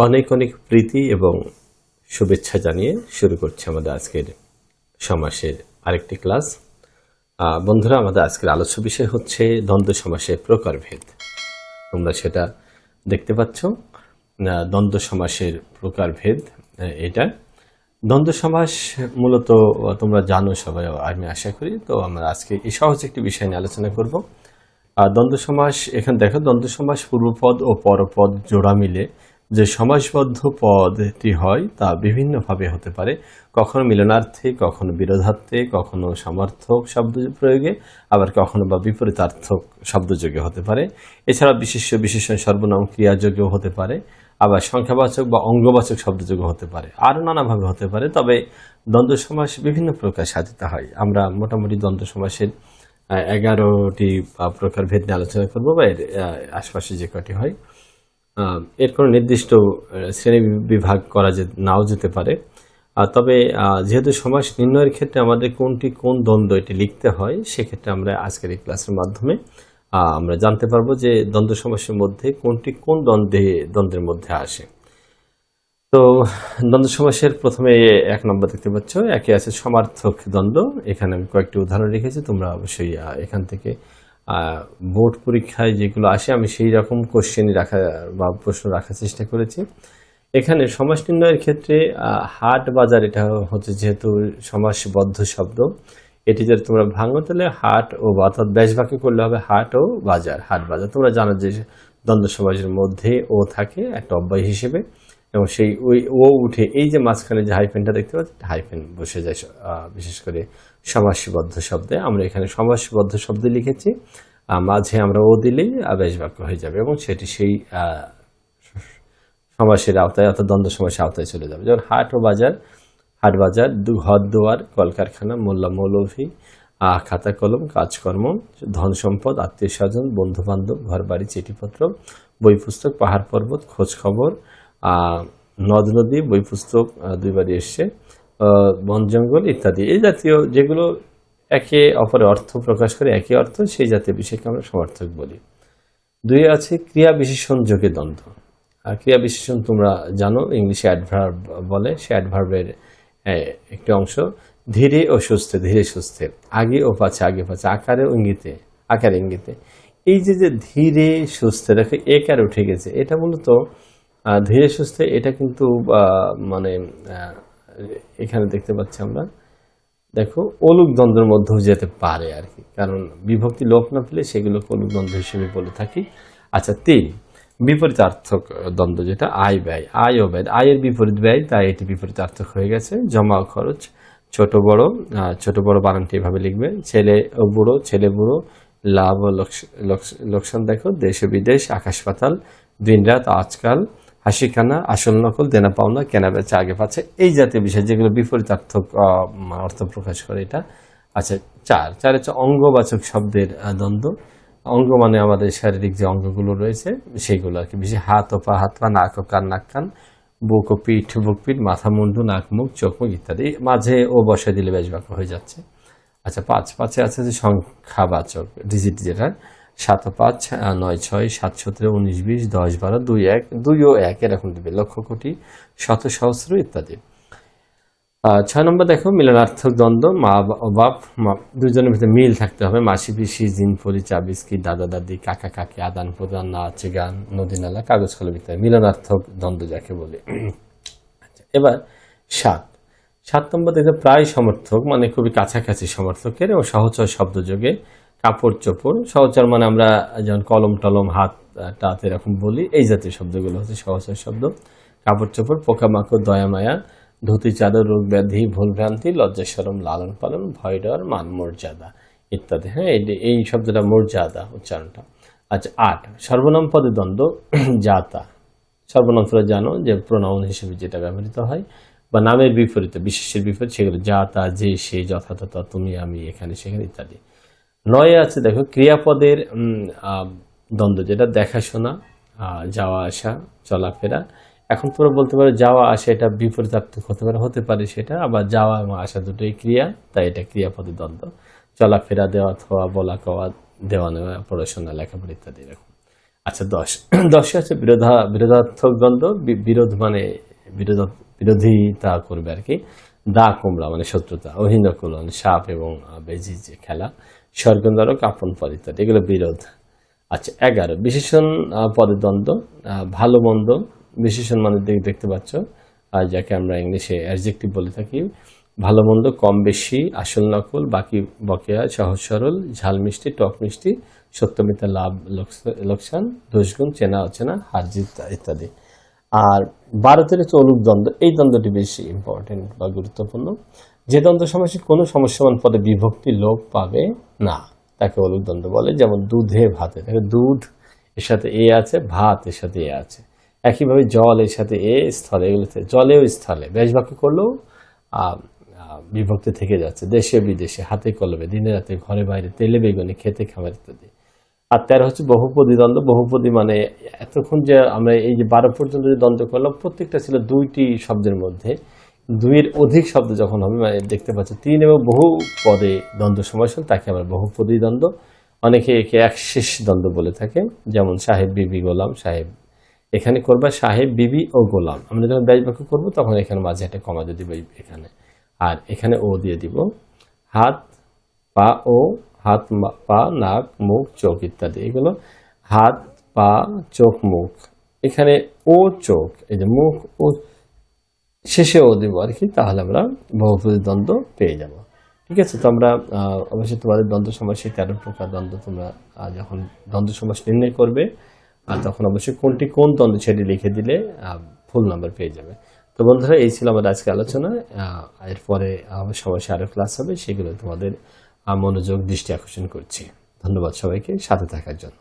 অনেক অনেক প্রীতি এবং শুভেচ্ছা জানিয়ে শুরু করছি আমাদের আজকের সমাসের আরেকটি ক্লাস। বন্ধুরা, আমাদের আজকের আলোচ্য বিষয় হচ্ছে দ্বন্দ্ব সমাসের প্রকারভেদ। তোমরা সেটা দেখতে পাচ্ছ, দ্বন্দ্ব সমাসের প্রকারভেদ। এটা দ্বন্দ্ব সমাস মূলত তোমরা জানো সবাই, আমি আশা করি। তো আমরা আজকে এই সহজ একটি বিষয় নিয়ে আলোচনা করব। দ্বন্দ্ব সমাস, এখানে দেখো, দ্বন্দ্ব সমাস পূর্বপদ ও পরপদ জোড়া মিলে যে সমাসবদ্ধ পদটি হয় তা বিভিন্নভাবে হতে পারে, কখনো মিলনার্থে, কখনো বিরোধার্থে, কখনো সমার্থক শব্দ প্রয়োগে, আবার কখনো বা বিপরীতার্থক শব্দযোগে হতে পারে। এছাড়া বিশেষ্য বিশেষণ সর্বনাম ক্রিয়াযোগেও হতে পারে, আবার সংখ্যাবাচক বা অঙ্গবাচক শব্দযোগে হতে পারে, আরও নানাভাবে হতে পারে। তবে দ্বন্দ্ব সমাস বিভিন্ন প্রকার সাধিত হয়। আমরা মোটামুটি দ্বন্দ্ব সমাসের 11টি প্রকারভেদ নিয়ে আলোচনা করবো, বা এর আশপাশে যে কটি হয়। এর কোনো নির্দিষ্ট শ্রেণী বিভাগ করা নাও যেতে পারে। তবে যেহেতু সমাস নির্ণয়ের ক্ষেত্রে আমাদের কোনটি কোন দ্বন্দ্ব এটি লিখতে হয়, সেক্ষেত্রে আমরা আজকের এই ক্লাসের মাধ্যমে আমরা জানতে পারবো যে দ্বন্দ্ব সমাসের মধ্যে কোনটি কোন দ্বন্দ্বের মধ্যে আসে। তো দ্বন্দ্ব সমাসের প্রথমে 1 নম্বর দেখতে পাচ্ছ, একে আছে সমার্থক দ্বন্দ্ব। এখানে আমি কয়েকটি উদাহরণ রেখেছি, তোমরা অবশ্যই এখান থেকে বোর্ড পরীক্ষায় যেগুলো আসে আমি সেই রকম কোশ্চেন রাখা বা প্রশ্ন রাখার চেষ্টা করেছি। এখানে সমাস নির্ণয়ের ক্ষেত্রে হাট বাজার, এটা হচ্ছে যেহেতু সমাসবদ্ধ শব্দ, এটি যদি তোমরা ভাঙো তাহলে হাট ও অর্থাৎ ব্যাস বাক্য করলে হবে হাট ও বাজার, হাট বাজার। তোমরা জানো যে দ্বন্দ্ব সমাসের মধ্যে ও থাকে একটা অব্যয় হিসেবে, এবং সেই ও উঠে এই যে মাঝখানে যে হাইফেনটা দেখতে পাচ্ছি, হাইফেন বসে যায় বিশেষ করে সমাসবদ্ধ শব্দে। আমরা এখানে সমাসবদ্ধ শব্দ লিখেছি, মাঝে আমরা ও দিলেই ব্যাস বাক্য হয়ে যাবে, এবং সেটি সেই সমাসের আওতায় অর্থাৎ দ্বন্দ্ব সমাসের আওতায় চলে যাবে। যেমন হাট ও বাজার, হাট বাজার, ঘর দুয়ার, কলকারখানা, মোল্লা মৌলভী, খাতা কলম, কাজকর্ম, ধন সম্পদ, আত্মীয় স্বজন, বন্ধু বান্ধব, ঘর বাড়ি, চিঠিপত্র, বই পুস্তক, পাহাড় পর্বত, খোঁজ খবর, নদ নদী, বই পুস্তক দুইবারই এসছে, বন জঙ্গল ইত্যাদি। এই জাতীয় যেগুলো একে অপরের অর্থ প্রকাশ করে, একই অর্থ, সেই জাতীয় বিষয়কে আমরা সমার্থক বলি। 2 আছে ক্রিয়া বিশেষণ যোগে দ্বন্দ্ব। ক্রিয়া বিশেষণ তোমরা জানো, ইংলিশে অ্যাডভার্ব বলে। সে অ্যাডভার্বের একটি অংশ। ধীরে ও সুস্থে, ধীরে সুস্থে, আগে ও পাছে, আগে পাছে, আকারে ও ইঙ্গিতে, আকারে ইঙ্গিতে। এই যে ধীরে সুস্থে, দেখো একার উঠে গেছে, এটা মূলত ধীরে সুস্থে, এটা কিন্তু মানে এখানে দেখতে পাচ্ছি আমরা, দেখো অলুক দ্বন্দ্বের মধ্যেও যেতে পারে আর কি, কারণ বিভক্তি লোপ না পেলে সেগুলোকে অলুক দ্বন্দ্ব হিসেবে বলে থাকি। আচ্ছা, 3 বিপরীতার্থক দ্বন্দ্ব, যেটা আয় ব্যয়, আয় ও ব্যয়, আয়ের বিপরীত ব্যয়, তাই এটি বিপরীতার্থক হয়ে গেছে। জমা ও খরচ, ছোট বড় বানানটি এভাবে লিখবে। ছেলে ও বুড়ো, ছেলে বুড়ো, লাভ ও লোকসান, দেখো দেশ ও বিদেশ, আকাশ পাতাল, দিন রাত, আজকাল, হাসি কানা, আসল নকল, দেনা পাওনা, কেনা বেচা, আগে পাচ্ছে, এই জাতীয় বিষয় যেগুলো বিপরীতার্থক অর্থ প্রকাশ করে এটা। আচ্ছা, 4 হচ্ছে অঙ্গবাচক শব্দের দ্বন্দ্ব। অঙ্গ মানে আমাদের শারীরিক যে অঙ্গগুলো রয়েছে সেইগুলো আর কি, বিশেষ হাত ও পা, হাত পা, নাক ও কান, নাক কান, বুক ও পিঠ, বুক পিঠ, মাথা মুন্ডু, নাক মুখ, চোখ মুখ ইত্যাদি। মাঝে ও বসায় দিলে ব্যাস বাক্য হয়ে যাচ্ছে। আচ্ছা, 5 আছে যে সংখ্যাবাচক ডিজিট, যেটা 7 ও 5, 9, 6, 7, 17, 19, 20, 10, 12, 2, 1, 2 ও 1 এরকম দিবে, লক্ষ, কোটি, শত, সহস্র ইত্যাদি। 6 নম্বর দেখো মিলনার্থক দ্বন্দ্ব। মা ও বাপ, দুজনের ভিতরে মিল থাকতে হবে। মাসি পিসি, জিন পরি, চা বিস্কিট, দাদা দাদি, কাকা কাকি, আদান প্রদান, নাচ গান, নদী নালা, কাগজ কলম ইত্যাদি, মিলনার্থক দ্বন্দ্ব যাকে বলে। এবার 7 নম্বর দেখো প্রায় সমর্থক, মানে খুবই কাছাকাছি সমর্থকের, এবং সহচর শব্দযোগে। কাপড় চোপড়, সহচর মানে আমরা যেমন কলম টলম, হাত টাত এরকম বলি, এই জাতীয় শব্দগুলো হচ্ছে সহচর শব্দ। কাপড় চোপড়, পোকামাকড়, দয়া মায়া, ধুতি চাদর, রোগ ব্যাধি, ভুল ভ্রান্তি, লজ্জা শরম, লালন পালন, ভয় ডর, মান মর্যাদা ইত্যাদি। হ্যাঁ, এই শব্দটা মর্যাদা উচ্চারণটা। আচ্ছা, 8 সর্বনাম পদে দ্বন্দ্ব। যাতা, সর্বনাম পদে জানো যে প্রোনাউন হিসেবে যেটা ব্যবহৃত হয়, বা নামের বিপরীতে, বিশেষের বিপরীত, সেগুলো যা, তা, যে, সে, যথাযথ, তুমি, আমি, এখানে, সেখানে ইত্যাদি। 9 আছে দেখো ক্রিয়াপদের দ্বন্দ্ব, যেটা দেখাশোনা, যাওয়া আসা, চলাফেরা। এখন তোমরা বলতে পারো যাওয়া আসা এটা বিপরীতার্থক হতে পারে সেটা, আবার যাওয়া এবং আসা দুটোই ক্রিয়া, তাই এটা ক্রিয়াপদের দ্বন্দ্ব। চলাফেরা, দেওয়া থোয়া, বলা কওয়া, দেওয়া নেওয়া, পড়াশোনা, লেখাপড়া ইত্যাদি এরকম। আচ্ছা 10 10 হচ্ছে বিরোধাত্মক দ্বন্দ্ব, বিরোধ মানে বিরোধিতা করবে আর কি। দা কুমড়া মানে শত্রুতা, অহিনকুলন সাপ এবং বেজি যে খেলা, স্বর্গনরক আপন পদ ইত্যাদি, এগুলো বিরোধ। আচ্ছা 11 বিশেষণ পদের দ্বন্দ্ব, ভালো মন্দ। বিশেষণ মানে দেখতে পাচ্ছ, যাকে আমরা ইংলিশে অ্যাডজেক্টিভ বলে থাকি। ভালো মন্দ, কম বেশি, আসল নকল, বাকি বকেয়া, সহজ সরল, ঝাল মিষ্টি, টক মিষ্টি, সত্য মিথ্যা, লাভ লোকসান, দোষগুণ, চেনা অচেনা, হার জিত ইত্যাদি। আর 12 হচ্ছে অলুক দ্বন্দ্ব। এই দ্বন্দ্বটি বেশি ইম্পর্টেন্ট বা গুরুত্বপূর্ণ। যে দ্বন্দ্ব সমাসে কোনো সমস্যাবান পদে বিভক্তি লোপ পাবে না তাকে অলুক দ্বন্দ্ব বলে। যেমন দুধে ভাতে, দেখো দুধ এর সাথে এ আছে, ভাত এর সাথে এ আছে। একইভাবে জল এর সাথে এ, স্থলে, এগুলোতে জলেও স্থলে ব্যাস বাক্য করলেও বিভক্তি থেকে যাচ্ছে। দেশে বিদেশে, হাতে কলমে, দিনে রাতে, ঘরে বাইরে, তেলে বেগুনে, খেতে খাবার ইত্যাদি। আর 13 হচ্ছে বহুপদী দ্বন্দ্ব। বহুপদী মানে এতক্ষণ যে আমরা এই যে 12 পর্যন্ত যে দ্বন্দ্ব করলাম, প্রত্যেকটা ছিল দুইটি শব্দের মধ্যে। দুইয়ের অধিক শব্দ যখন হবে, মানে দেখতে পাচ্ছ 3 এবং বহু পদে দ্বন্দ্ব সমাস, তাকে আমরা বহুপদী দ্বন্দ্ব, অনেকে একে একশেষ দ্বন্দ্ব বলে থাকে। যেমন সাহেব বিবি গোলাম, সাহেব এখানে করবা সাহেব বিবি ও গোলাম। আমরা যখন ব্যাস বাক্য করবো তখন এখানে মাঝে একটা কমা দিয়ে দিব এখানে, আর এখানে ও দিয়ে দিব। হাত পা ও, হাত পা নাক মুখ চোখ ইত্যাদি, এগুলো হাত পা চোখ মুখ। এখানে ও চোখ, এই যে মুখ ও শেষে ও দিব আর কি, তাহলে আমরা বহুপদী দ্বন্দ্ব পেয়ে যাব। ঠিক আছে, তো আমরা অবশ্যই তোমাদের দ্বন্দ্ব সমাস, 13 প্রকার দ্বন্দ্ব তোমরা যখন দ্বন্দ্ব সমাস নির্ণয় করবে, আর তখন অবশ্যই কোনটি কোন দ্বন্দ্ব সেটি লিখে দিলে ফুল নাম্বার পেয়ে যাবে। তো বন্ধুরা, এই ছিল আমাদের আজকে আলোচনা। এরপরে সমস্যা আরও ক্লাস হবে, সেগুলো তোমাদের মনোযোগ দৃষ্টি আকর্ষণ করছি। ধন্যবাদ সবাইকে সাথে থাকার জন্য।